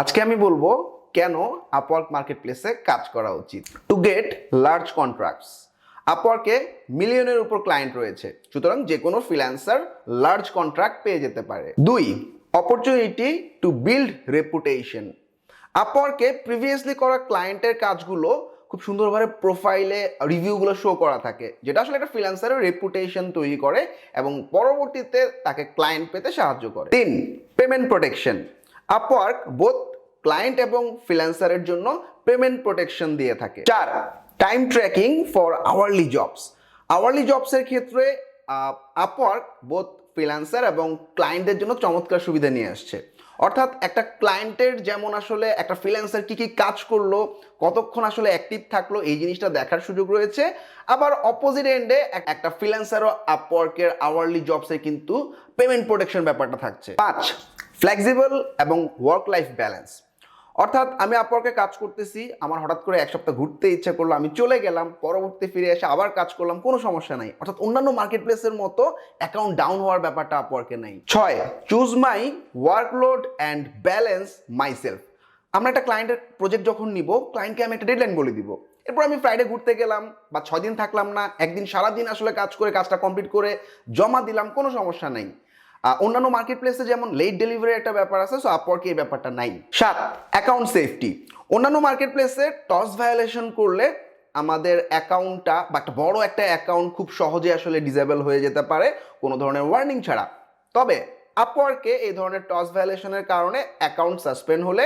আজকে আমি বলবো কেন আপওয়ার্ক মার্কেটপ্লেসে কাজ করা উচিত। টু গেট লার্জ কন্ট্রাক্টস, আপওয়ার্কে মিলিয়নের উপর ক্লায়েন্ট রয়েছে, সুতরাং যে কোনো ফ্রিল্যান্সার লার্জ কন্ট্রাক্ট পেয়ে যেতে পারে। 2, অপরচুনিটি টু বিল্ড রেপুটেশন। আপওয়ার্কে প্রিভিয়াসলি করা ক্লায়েন্টের কাজগুলো খুব সুন্দরভাবে প্রোফাইলে রিভিউগুলো শো করা থাকে, যেটা আসলে একটা ফ্রিল্যান্সারের রেপুটেশন তৈরি করে এবং পরবর্তীতে তাকে ক্লায়েন্ট পেতে সাহায্য করে। 3, payment protection. Upwork both client এবং ফ্রিল্যান্সারের জন্য পেমেন্ট প্রোটেকশন দিয়ে থাকে। 4, time tracking for hourly jobs. Hourly জবসের ক্ষেত্রে আপওয়ার্ক বোথ ফ্রিল্যান্সার এবং ক্লায়েন্টদের জন্য চমৎকার সুবিধা নিয়ে আসছে। অর্থাৎ একটা ক্লায়েন্টের যেমন আসলে একটা ফ্রিল্যান্সার কি কি কাজ করলো, কতক্ষণ আসলে অ্যাক্টিভ থাকলো, এই জিনিসটা দেখার সুযোগ রয়েছে। আবার অপোজিট এন্ডে একটা ফ্রিল্যান্সারও আপওয়ার্কের আওয়ারলি জবসে কিন্তু পেমেন্ট প্রোটেকশন ব্যাপারটা থাকছে। 5, ফ্লেক্সিবল এবং ওয়ার্ক লাইফ ব্যালেন্স। অর্থাৎ আমি আপওয়ার্কে কাজ করতেছি, আমার হঠাৎ করে এক সপ্তাহ ঘুরতে ইচ্ছা করলো, আমি চলে গেলাম, পরবর্তী ফিরে এসে আবার কাজ করলাম, কোনো সমস্যা নাই। অর্থাৎ অন্যান্য মার্কেট প্লেসের মতো অ্যাকাউন্ট ডাউন হওয়ার ব্যাপারটা আপওয়ার্কে নাই। 6, choose my workload and balance my self. আমরা একটা ক্লায়েন্টের প্রজেক্ট যখন নিব, ক্লায়েন্টকে আমি একটা ডেডলাইন বলে দিব, এরপর আমি ফ্রাইডে ঘুরতে গেলাম বা 6 দিন থাকলাম না, একদিন সারাদিন আসলে কাজ করে কাজটা কমপ্লিট করে জমা দিলাম, কোনো সমস্যা নাই। অন্যান্য মার্কেট প্লেসে যেমন লেট ডেলিভারি একটা ব্যাপার আছে, সো আপওয়ার্কে এই ব্যাপারটা নাই। 7, অ্যাকাউন্ট সেফটি। অন্যান্য মার্কেট প্লেসে টস ভায়োলেশন করলে আমাদের অ্যাকাউন্টটা বা একটা বড় একটা অ্যাকাউন্ট খুব সহজে আসলে ডিসেবল হয়ে যেতে পারে কোনো ধরনের ওয়ার্নিং ছাড়া। তবে আপওয়ার্কে এই ধরনের টস ভায়োলেশনের কারণে অ্যাকাউন্ট সাসপেন্ড হলে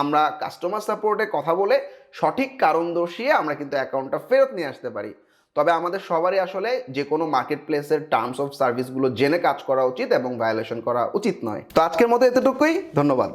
আমরা কাস্টমার সাপোর্টে কথা বলে সঠিক কারণ দর্শিয়ে আমরা কিন্তু অ্যাকাউন্টটা ফেরত নিয়ে আসতে পারি। তবে আমাদের সবারই আসলে যে কোনো মার্কেট প্লেসের টার্মস অফ সার্ভিসগুলো জেনে কাজ করা উচিত এবং ভায়োলেশন করা উচিত নয়। তো আজকের মতো এতটুকুই, ধন্যবাদ।